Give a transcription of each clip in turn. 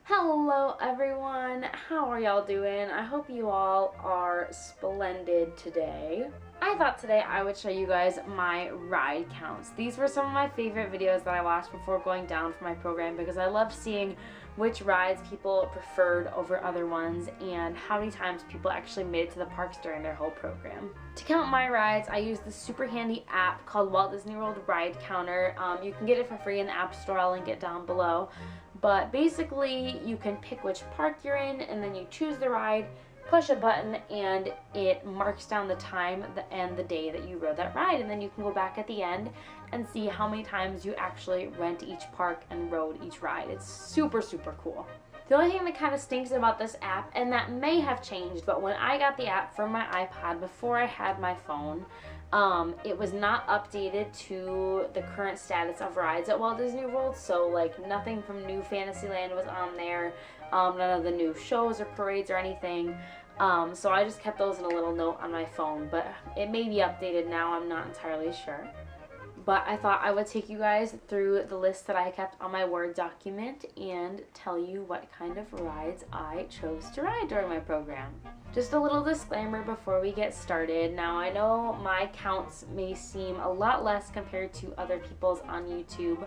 Hello everyone, how are y'all doing? I hope you all are splendid today. I thought today I would show you guys my ride counts. These were some of my favorite videos that I watched before going down for my program because I loved seeing which rides people preferred over other ones and how many times people actually made it to the parks during their whole program. To count my rides, I use this super handy app called Walt Disney World Ride Counter. You can get it for free in the App Store. I'll link it down below. But basically, you can pick which park you're in, and then you choose the ride, push a button, and it marks down the time and the day that you rode that ride. And then you can go back at the end and see how many times you actually went to each park and rode each ride. It's super, super cool. The only thing that kind of stinks about this app, and that may have changed, but when I got the app from my iPod before I had my phone, it was not updated to the current status of rides at Walt Disney World, so like nothing from New Fantasyland was on there, none of the new shows or parades or anything, so I just kept those in a little note on my phone, but it may be updated now, I'm not entirely sure. But I thought I would take you guys through the list that I kept on my Word document and tell you what kind of rides I chose to ride during my program. Just a little disclaimer before we get started. Now I know my counts may seem a lot less compared to other people's on YouTube,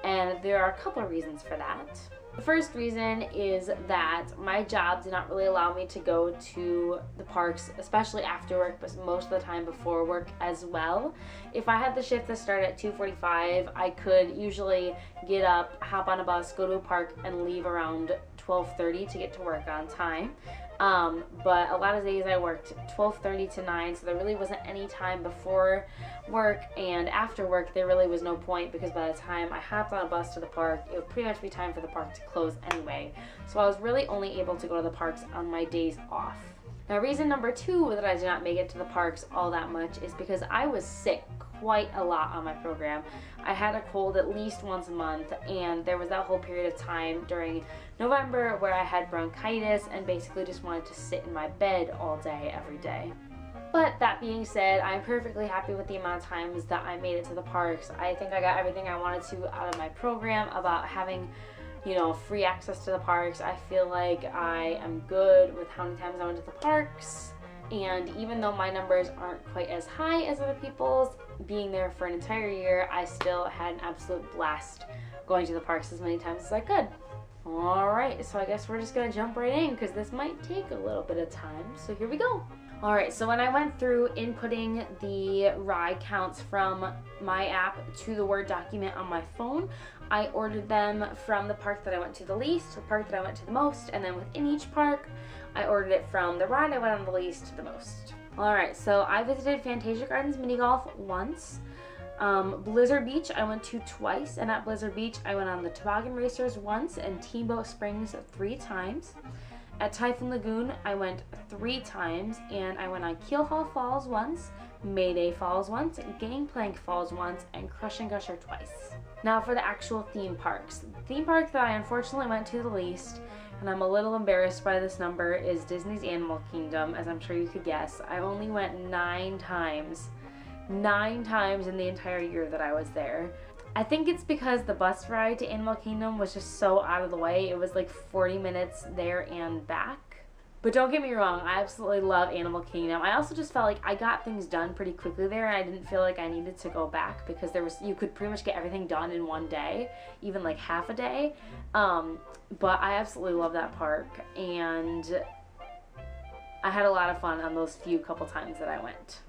and there are a couple of reasons for that. The first reason is that my job did not really allow me to go to the parks, especially after work, but most of the time before work as well. If I had the shift that started at 2:45, I could usually get up, hop on a bus, go to a park, and leave around 12:30 to get to work on time. But a lot of days I worked 12:30 to 9, so there really wasn't any time before work, and after work there really was no point because by the time I hopped on a bus to the park, it would pretty much be time for the park to close anyway. So I was really only able to go to the parks on my days off. Now reason number 2 that I did not make it to the parks all that much is because I was sick quite a lot on my program. I had a cold at least once a month, and there was that whole period of time during November where I had bronchitis and basically just wanted to sit in my bed all day, every day. But that being said, I'm perfectly happy with the amount of times that I made it to the parks. I think I got everything I wanted to out of my program about having, free access to the parks. I feel like I am good with how many times I went to the parks. And even though my numbers aren't quite as high as other people's, being there for an entire year, I still had an absolute blast going to the parks as many times as I could. Alright, so I guess we're just going to jump right in because this might take a little bit of time, so here we go. Alright, so when I went through inputting the ride counts from my app to the Word document on my phone, I ordered them from the park that I went to the least to the park that I went to the most, and then within each park, I ordered it from the ride I went on the least to the most. Alright, so I visited Fantasia Gardens Mini Golf once. Blizzard Beach I went to twice, and at Blizzard Beach I went on the Toboggan Racers once and Steamboat Springs 3 times. At Typhoon Lagoon I went 3 times, and I went on Keelhaul Falls once, Mayday Falls once, Gangplank Falls once, and Crush and Gusher twice. Now for the actual theme parks. The theme park that I unfortunately went to the least, and I'm a little embarrassed by this number, is Disney's Animal Kingdom, as I'm sure you could guess. I only went 9 times. 9 times in the entire year that I was there. I think it's because the bus ride to Animal Kingdom was just so out of the way. It was like 40 minutes there and back. But don't get me wrong, I absolutely love Animal Kingdom. I also just felt like I got things done pretty quickly there, and I didn't feel like I needed to go back because you could pretty much get everything done in one day, even like half a day. But I absolutely love that park, and I had a lot of fun on those couple times that I went.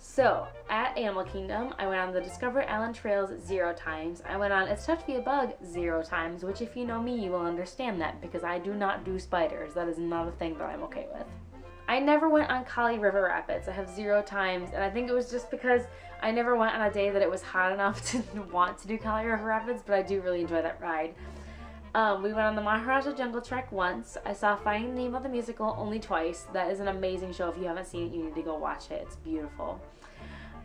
So, at Animal Kingdom, I went on the Discover Island Trails 0 times. I went on It's Tough to Be a Bug 0 times, which if you know me, you will understand that because I do not do spiders. That is not a thing that I'm okay with. I never went on Kali River Rapids. I have 0 times, and I think it was just because I never went on a day that it was hot enough to want to do Kali River Rapids, but I do really enjoy that ride. We went on the Maharaja Jungle Trek once. I saw Finding Nemo the Musical only twice. That is an amazing show. If you haven't seen it, you need to go watch it. It's beautiful.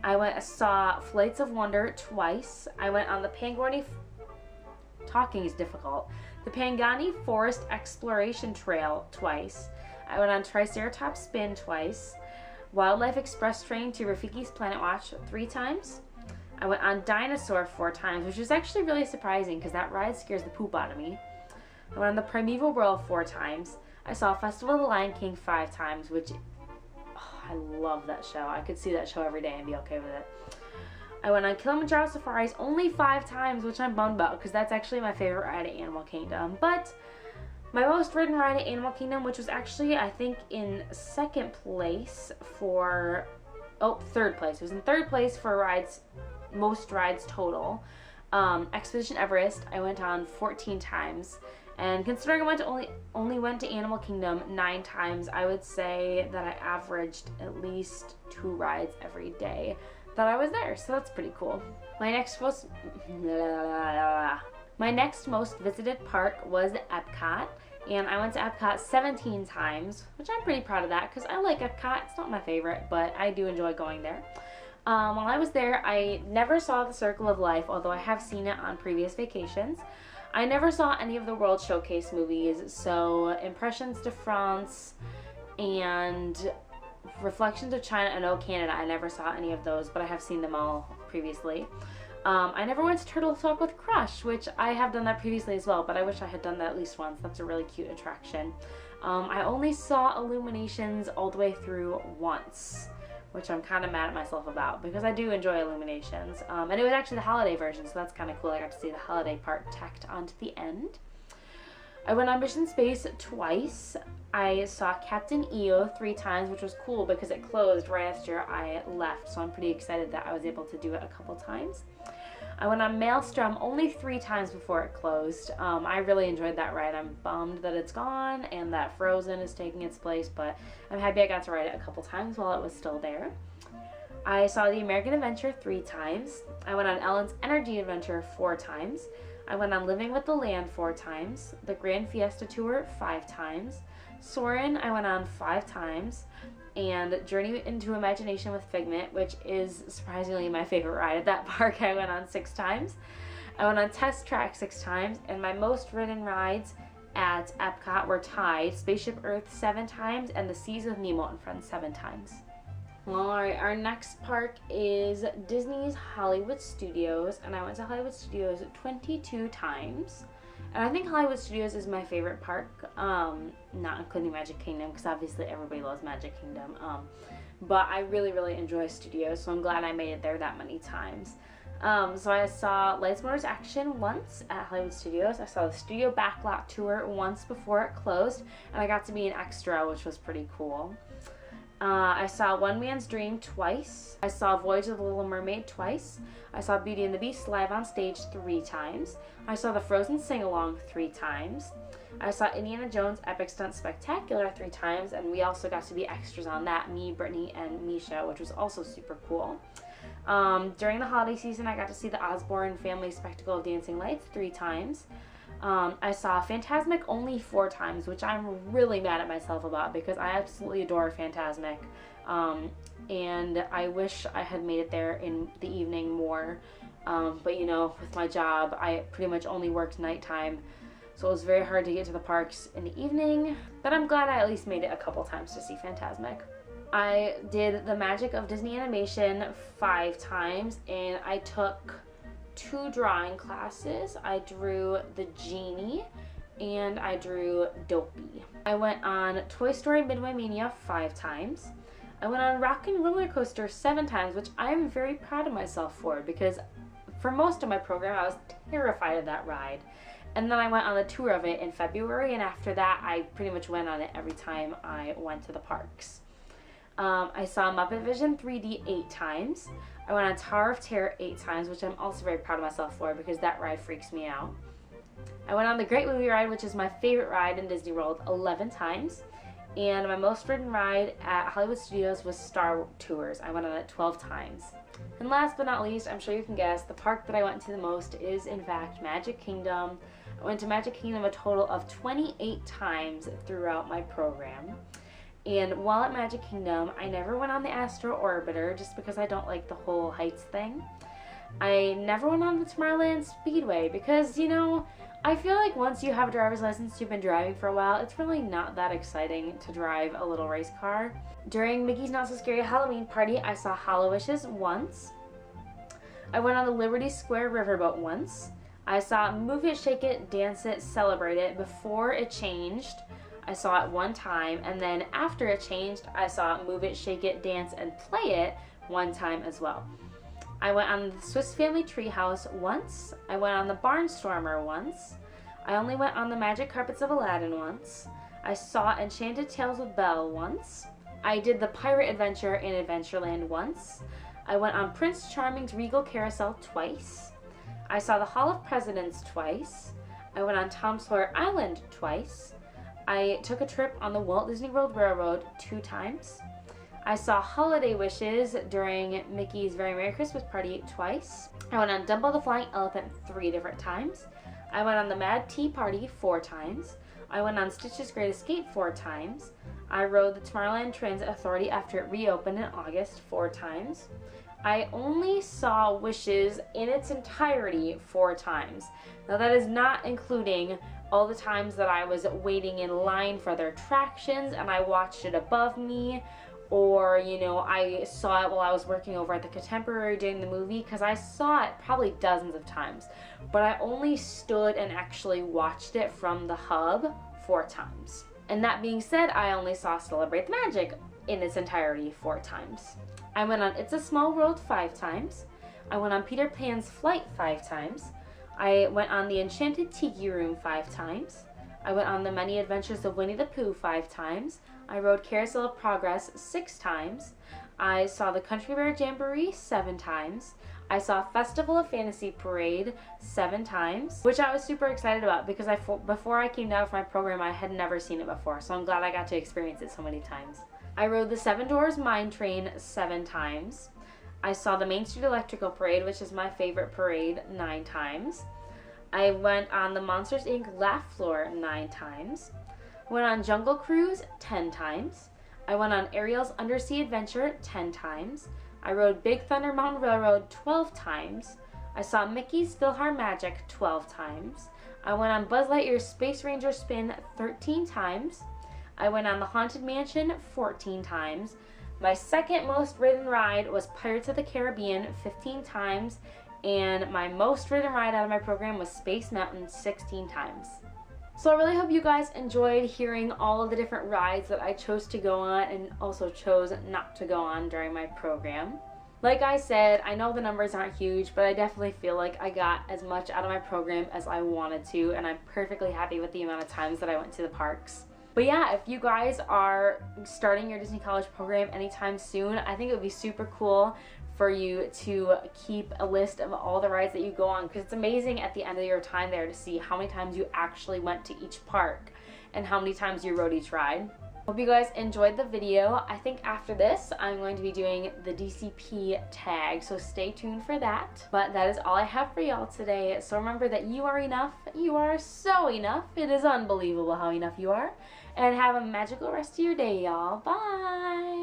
I saw Flights of Wonder twice. I went on the Pangani Forest Exploration Trail twice. I went on Triceratops Spin twice. Wildlife Express Train to Rafiki's Planet Watch 3 times. I went on Dinosaur 4 times, which was actually really surprising because that ride scares the poop out of me. I went on the Primeval World 4 times. I saw Festival of the Lion King 5 times, which, I love that show. I could see that show every day and be okay with it. I went on Kilimanjaro Safaris only 5 times, which I'm bummed about because that's actually my favorite ride at Animal Kingdom. But my most ridden ride at Animal Kingdom, which was actually, I think, in third place. It was in third place for most rides total. Expedition Everest, I went on 14 times. And considering I only went to Animal Kingdom 9 times, I would say that I averaged at least 2 rides every day that I was there. So that's pretty cool. My next most visited park was Epcot. And I went to Epcot 17 times, which I'm pretty proud of that because I like Epcot. It's not my favorite, but I do enjoy going there. While I was there, I never saw the Circle of Life, although I have seen it on previous vacations. I never saw any of the World Showcase movies, so Impressions de France and Reflections of China and Oh Canada, I never saw any of those, but I have seen them all previously. I never went to Turtle Talk with Crush, which I have done that previously as well, but I wish I had done that at least once. That's a really cute attraction. I only saw Illuminations all the way through once, which I'm kind of mad at myself about because I do enjoy Illuminations. And it was actually the holiday version, so that's kind of cool. I got to see the holiday part tacked onto the end. I went on Mission Space twice. I saw Captain EO 3 times, which was cool because it closed right after I left, so I'm pretty excited that I was able to do it a couple times. I went on Maelstrom only 3 times before it closed. I really enjoyed that ride. I'm bummed that it's gone and that Frozen is taking its place, but I'm happy I got to ride it a couple times while it was still there. I saw the American Adventure 3 times. I went on Ellen's Energy Adventure 4 times. I went on Living with the Land 4 times. The Grand Fiesta Tour 5 times. Soarin' I went on 5 times. And Journey into Imagination with Figment, which is surprisingly my favorite ride at that park, I went on 6 times. I went on Test Track 6 times, and my most ridden rides at Epcot were tied Spaceship Earth 7 times and The Seas of Nemo and Friends 7 times. Alright, our next park is Disney's Hollywood Studios, and I went to Hollywood Studios 22 times. And I think Hollywood Studios is my favorite park, not including Magic Kingdom, because obviously everybody loves Magic Kingdom. But I really, really enjoy Studios, so I'm glad I made it there that many times. So I saw Lights, Motors, Action once at Hollywood Studios. I saw the Studio Backlot Tour once before it closed, and I got to be an extra, which was pretty cool. I saw One Man's Dream twice. I saw Voyage of the Little Mermaid twice. I saw Beauty and the Beast live on stage 3 times. I saw the Frozen Sing-Along 3 times. I saw Indiana Jones Epic Stunt Spectacular 3 times, and we also got to be extras on that, me, Brittany, and Misha, which was also super cool. During the holiday season, I got to see the Osborne Family Spectacle of Dancing Lights 3 times. I saw Fantasmic only 4 times, which I'm really mad at myself about because I absolutely adore Fantasmic. And I wish I had made it there in the evening more. But you know, with my job, I pretty much only worked nighttime. So it was very hard to get to the parks in the evening. But I'm glad I at least made it a couple times to see Fantasmic. I did the Magic of Disney Animation 5 times, and I took 2 drawing classes. I drew the Genie and I drew Dopey. I went on Toy Story Midway Mania 5 times. I went on Rock and Roller Coaster 7 times, which I'm very proud of myself for because for most of my program I was terrified of that ride. And then I went on a tour of it in February, and after that I pretty much went on it every time I went to the parks. I saw Muppet Vision 3D 8 times. I went on Tower of Terror 8 times, which I'm also very proud of myself for because that ride freaks me out. I went on the Great Movie Ride, which is my favorite ride in Disney World, 11 times. And my most ridden ride at Hollywood Studios was Star Tours. I went on it 12 times. And last but not least, I'm sure you can guess, the park that I went to the most is in fact Magic Kingdom. I went to Magic Kingdom a total of 28 times throughout my program. And while at Magic Kingdom, I never went on the Astro Orbiter just because I don't like the whole heights thing. I never went on the Tomorrowland Speedway because, you know, I feel like once you have a driver's license, you've been driving for a while, it's really not that exciting to drive a little race car. During Mickey's Not So Scary Halloween Party, I saw Hollow Wishes once. I went on the Liberty Square Riverboat once. I saw Move It, Shake It, Dance It, Celebrate It before it changed. I saw it one time, and then after it changed, I saw Move It, Shake It, Dance, and Play It one time as well. I went on the Swiss Family Treehouse once. I went on the Barnstormer once. I only went on the Magic Carpets of Aladdin once. I saw Enchanted Tales with Belle once. I did the Pirate Adventure in Adventureland once. I went on Prince Charming's Regal Carousel twice. I saw the Hall of Presidents twice. I went on Tom Sawyer Island twice. I took a trip on the Walt Disney World Railroad 2 times. I saw Holiday Wishes during Mickey's Very Merry Christmas Party twice. I went on Dumbo the Flying Elephant 3 different times. I went on the Mad Tea Party 4 times. I went on Stitch's Great Escape 4 times. I rode the Tomorrowland Transit Authority after it reopened in August 4 times. I only saw Wishes in its entirety 4 times. Now that is not including all the times that I was waiting in line for their attractions and I watched it above me, or I saw it while I was working over at the Contemporary doing the movie, because I saw it probably dozens of times, but I only stood and actually watched it from the hub 4 times. And that being said, I only saw Celebrate the Magic in its entirety 4 times. I went on It's a Small World 5 times. I went on Peter Pan's Flight 5 times. I went on the Enchanted Tiki Room 5 times. I went on the Many Adventures of Winnie the Pooh 5 times. I rode Carousel of Progress 6 times. I saw the Country Bear Jamboree 7 times. I saw Festival of Fantasy Parade 7 times, which I was super excited about because before I came down with my program, I had never seen it before, so I'm glad I got to experience it so many times. I rode the Seven Dwarfs Mine Train 7 times. I saw the Main Street Electrical Parade, which is my favorite parade, 9 times. I went on the Monsters, Inc. Laugh Floor 9 times. Went on Jungle Cruise 10 times. I went on Ariel's Undersea Adventure 10 times. I rode Big Thunder Mountain Railroad 12 times. I saw Mickey's PhilharMagic 12 times. I went on Buzz Lightyear's Space Ranger Spin 13 times. I went on the Haunted Mansion 14 times. My second most ridden ride was Pirates of the Caribbean 15 times. And my most ridden ride out of my program was Space Mountain 16 times. So I really hope you guys enjoyed hearing all of the different rides that I chose to go on and also chose not to go on during my program. Like I said, I know the numbers aren't huge, but I definitely feel like I got as much out of my program as I wanted to, and I'm perfectly happy with the amount of times that I went to the parks. But yeah, if you guys are starting your Disney College program anytime soon, I think it would be super cool for you to keep a list of all the rides that you go on, because it's amazing at the end of your time there to see how many times you actually went to each park and how many times you rode each ride. Hope you guys enjoyed the video. I think after this I'm going to be doing the DCP tag, so stay tuned for that. But that is all I have for y'all today. So remember that you are enough. You are so enough. It is unbelievable how enough you are. And have a magical rest of your day, y'all. Bye!